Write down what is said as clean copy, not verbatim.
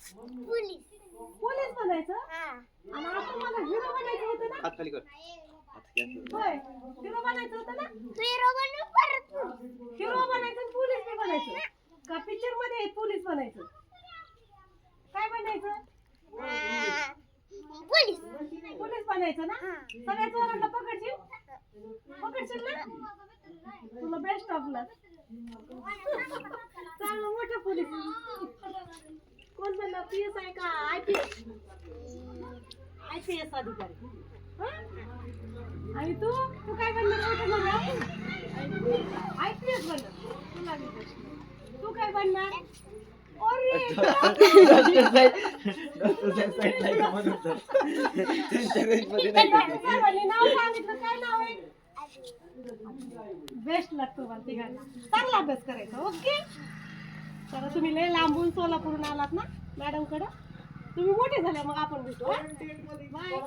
Police police बनायचं आणि आता मला हिरो बनायचं होतं ना. हात खाली कर. होय हिरो बनायचं होतं ना. हिरो बनून परत हिरो बनायचं आणि पोलीस बी बनायचं का पिक्चर मध्ये पोलीस बनायचं काय बनायचं पोलीस पोलीस बनायचं ना. सगळ्या चोरांना पकडशील ना. तुला बेस्ट ऑफ लक. चांगलं मोठं पोलीस कोण बनणार पीएस आहे का आयपीएस अधिकारी आणि तू तू काय बनणार आयपीएस बनणार तुला तू काय बनणार नाव सांगितलं काय नाव आहे बेस्ट लागतो मला तिघांना चांगला अभ्यास करायचा ओके. तर तुम्ही लय लांबून सोलापूरून आलात ना मॅडम कडे तुम्ही मोठे झाले मग आपण भेटू बाय.